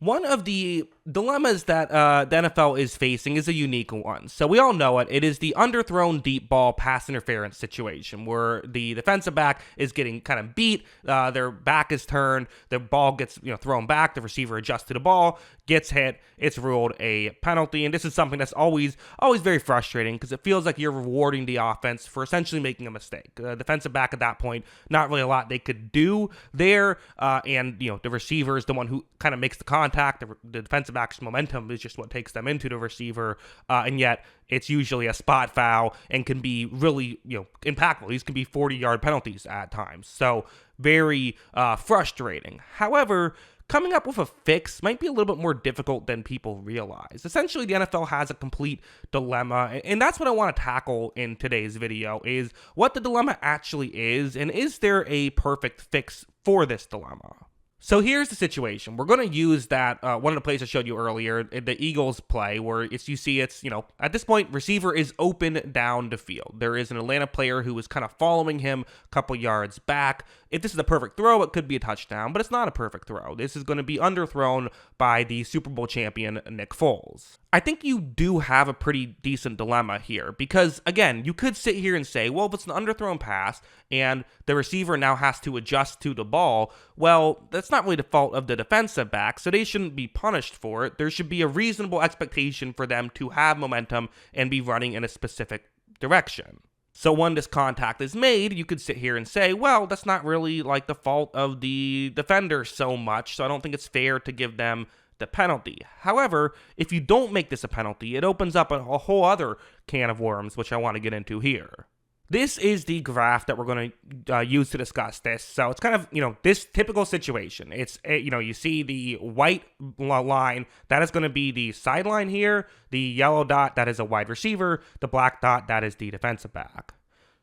One of the dilemmas that the NFL is facing is a unique one. So we all know it. It is the underthrown deep ball pass interference situation where the defensive back is getting kind of beat. Their back is turned. The ball gets thrown back. The receiver adjusts to the ball, gets hit. It's ruled a penalty. And this is something that's always very frustrating because it feels like you're rewarding the offense for essentially making a mistake. The defensive back at that point, not really a lot they could do there. And the receiver is the one who kind of makes the contact. The defensive back's momentum is just what takes them into the receiver, and yet it's usually a spot foul and can be really impactful. These can be 40-yard penalties at times, so very frustrating. However, coming up with a fix might be a little bit more difficult than people realize. Essentially, the NFL has a complete dilemma, and that's what I want to tackle in today's video, is what the dilemma actually is, and is there a perfect fix for this dilemma? So here's the situation. We're going to use that one of the plays I showed you earlier, the Eagles play, where at this point, receiver is open down the field. There is an Atlanta player who is kind of following him a couple yards back. If this is a perfect throw, it could be a touchdown, but it's not a perfect throw. This is going to be underthrown by the Super Bowl champion, Nick Foles. I think you do have a pretty decent dilemma here because, again, you could sit here and say, well, if it's an underthrown pass and the receiver now has to adjust to the ball, well, that's not really the fault of the defensive back, so they shouldn't be punished for it. There should be a reasonable expectation for them to have momentum and be running in a specific direction. So when this contact is made, you could sit here and say, well, that's not really like the fault of the defender so much, so I don't think it's fair to give them the penalty. However, if you don't make this a penalty, it opens up a whole other can of worms, which I want to get into here. This is the graph that we're going to use to discuss this. So it's kind of, this typical situation. It's, you see the white line, that is going to be the sideline here. The yellow dot, that is a wide receiver. The black dot, that is the defensive back.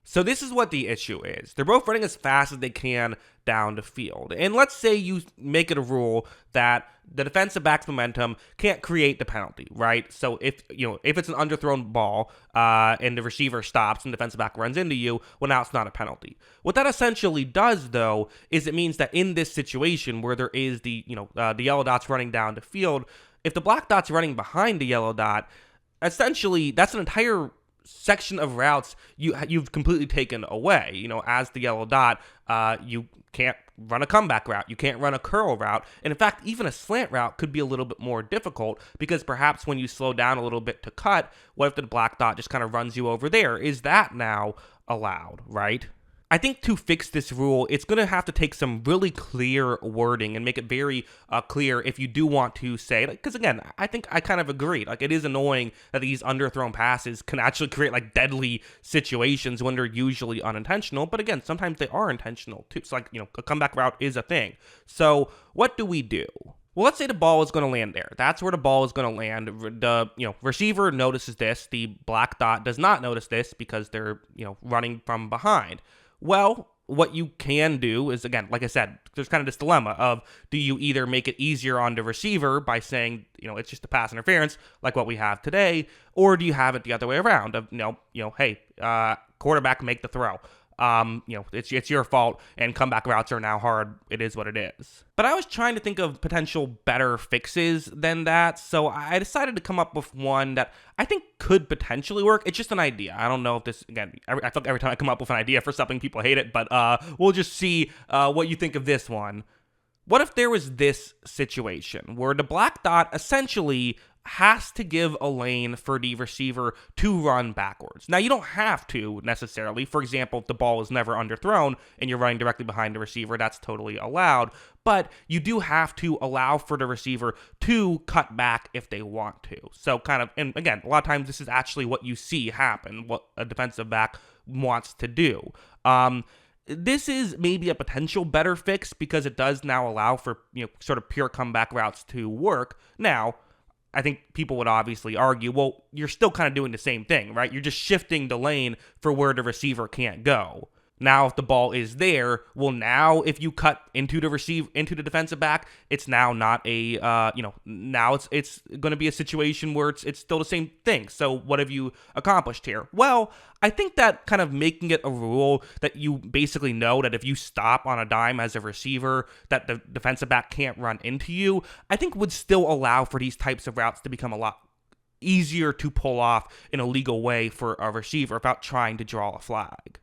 So this is what the issue is. They're both running as fast as they can down the field. And let's say you make it a rule that the defensive back's momentum can't create the penalty, right? So if it's an underthrown ball and the receiver stops and the defensive back runs into you, well, now it's not a penalty. What that essentially does, though, is it means that in this situation where there is the yellow dot's running down the field, if the black dot's running behind the yellow dot, essentially that's an entire section of routes you've completely taken away. As the yellow dot, you can't run a comeback route, you can't run a curl route, and in fact, even a slant route could be a little bit more difficult because perhaps when you slow down a little bit to cut, what if the black dot just kind of runs you over there? Is that now allowed, right? I think to fix this rule, it's going to have to take some really clear wording and make it very clear if you do want to say, because again, I think I kind of agree. It is annoying that these underthrown passes can actually create deadly situations when they're usually unintentional. But again, sometimes they are intentional too. So a comeback route is a thing. So what do we do? Well, let's say the ball is going to land there. That's where the ball is going to land. The receiver notices this. The black dot does not notice this because they're running from behind. Well, what you can do is, again, like I said, there's kind of this dilemma of, do you either make it easier on the receiver by saying, it's just a pass interference like what we have today, or do you have it the other way around of, hey, quarterback, make the throw. It's your fault, and comeback routes are now hard. It is what it is. But I was trying to think of potential better fixes than that, so I decided to come up with one that I think could potentially work. It's just an idea. I don't know if this, again, I feel like every time I come up with an idea for something, people hate it, but we'll just see what you think of this one. What if there was this situation where the black dot essentially has to give a lane for the receiver to run backwards? Now, you don't have to necessarily. For example, if the ball is never underthrown and you're running directly behind the receiver, that's totally allowed. But you do have to allow for the receiver to cut back if they want to. So and again, a lot of times this is actually what you see happen, what a defensive back wants to do. This is maybe a potential better fix because it does now allow for, sort of pure comeback routes to work. Now, I think people would obviously argue, well, you're still kind of doing the same thing, right? You're just shifting the lane for where the receiver can't go. Now, if the ball is there, well, now if you cut into the defensive back, it's now not a, now it's going to be a situation where it's still the same thing. So what have you accomplished here? Well, I think that kind of making it a rule that you basically know that if you stop on a dime as a receiver, that the defensive back can't run into you, I think would still allow for these types of routes to become a lot easier to pull off in a legal way for a receiver without trying to draw a flag.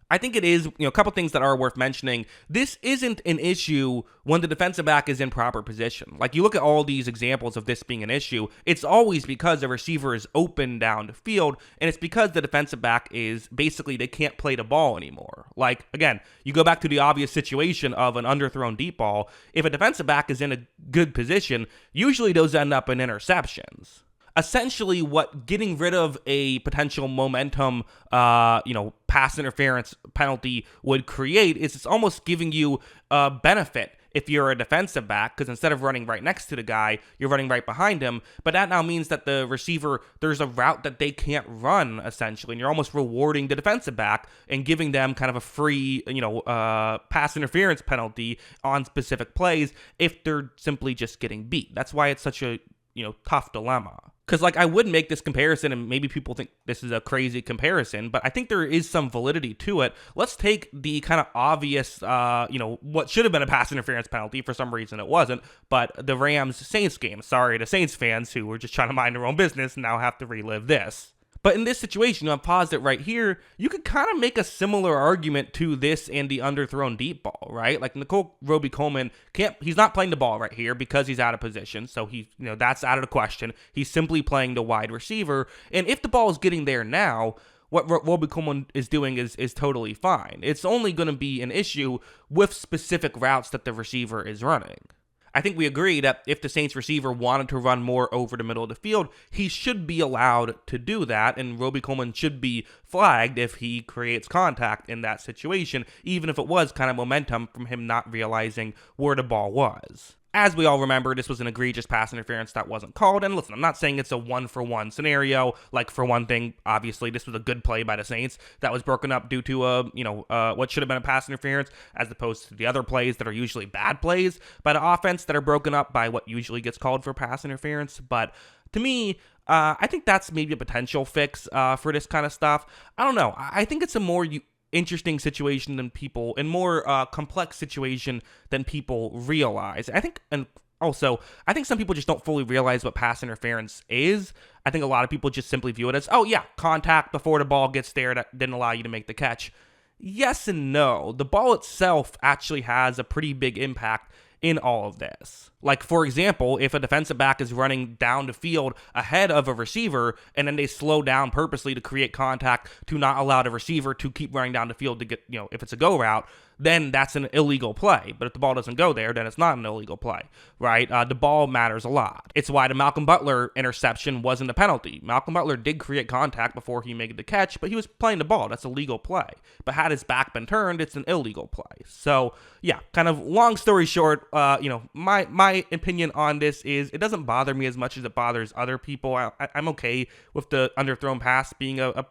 I think it is, a couple things that are worth mentioning. This isn't an issue when the defensive back is in proper position. Like, you look at all these examples of this being an issue, it's always because the receiver is open down the field, and it's because the defensive back is basically, they can't play the ball anymore. Like, again, you go back to the obvious situation of an underthrown deep ball. If a defensive back is in a good position, usually those end up in interceptions. Essentially, what getting rid of a potential momentum, pass interference penalty would create is it's almost giving you a benefit if you're a defensive back, because instead of running right next to the guy, you're running right behind him. But that now means that the receiver, there's a route that they can't run, essentially, and you're almost rewarding the defensive back and giving them kind of a free, pass interference penalty on specific plays if they're simply just getting beat. That's why it's such a, tough dilemma. Because, I would make this comparison, and maybe people think this is a crazy comparison, but I think there is some validity to it. Let's take the kind of obvious, what should have been a pass interference penalty. For some reason it wasn't, but the Rams-Saints game. Sorry to Saints fans who were just trying to mind their own business and now have to relive this. But in this situation, I've paused it right here, you could kind of make a similar argument to this and the underthrown deep ball, right? Like, Nicole Roby-Coleman he's not playing the ball right here because he's out of position, so that's out of the question. He's simply playing the wide receiver, and if the ball is getting there now, what Roby-Coleman is doing is totally fine. It's only going to be an issue with specific routes that the receiver is running. I think we agree that if the Saints receiver wanted to run more over the middle of the field, he should be allowed to do that, and Roby-Coleman should be flagged if he creates contact in that situation, even if it was kind of momentum from him not realizing where the ball was. As we all remember, this was an egregious pass interference that wasn't called. And listen, I'm not saying it's a one-for-one scenario. Like, for one thing, obviously, this was a good play by the Saints that was broken up due to what should have been a pass interference, as opposed to the other plays that are usually bad plays by the offense that are broken up by what usually gets called for pass interference. But to me, I think that's maybe a potential fix for this kind of stuff. I don't know. I think it's a more interesting situation than people, and more complex situation than people realize. I think some people just don't fully realize what pass interference is. I think a lot of people just simply view it as, oh yeah, contact before the ball gets there that didn't allow you to make the catch. Yes and no. The ball itself actually has a pretty big impact in all of this. Like, for example, if a defensive back is running down the field ahead of a receiver, and then they slow down purposely to create contact to not allow the receiver to keep running down the field to get, if it's a go route, then that's an illegal play. But if the ball doesn't go there, then it's not an illegal play, right? The ball matters a lot. It's why the Malcolm Butler interception wasn't a penalty. Malcolm Butler did create contact before he made the catch, but he was playing the ball. That's a legal play. But had his back been turned, it's an illegal play. So, yeah, kind of long story short, my opinion on this is it doesn't bother me as much as it bothers other people. I'm okay with the underthrown pass being a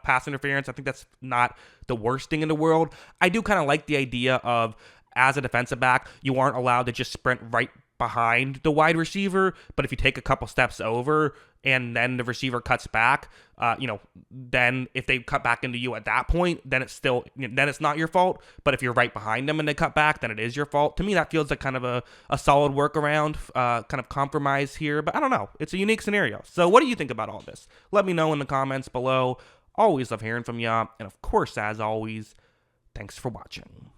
pass interference. I think that's not the worst thing in the world. I do kind of like the idea of, as a defensive back, you aren't allowed to just sprint right behind the wide receiver, but if you take a couple steps over and then the receiver cuts back, then if they cut back into you at that point, then it's not your fault. But if you're right behind them and they cut back, then it is your fault. To me, that feels like kind of a solid workaround, kind of compromise here. But I don't know. It's a unique scenario. So what do you think about all this? Let me know in the comments below. Always love hearing from you. And of course, as always, thanks for watching.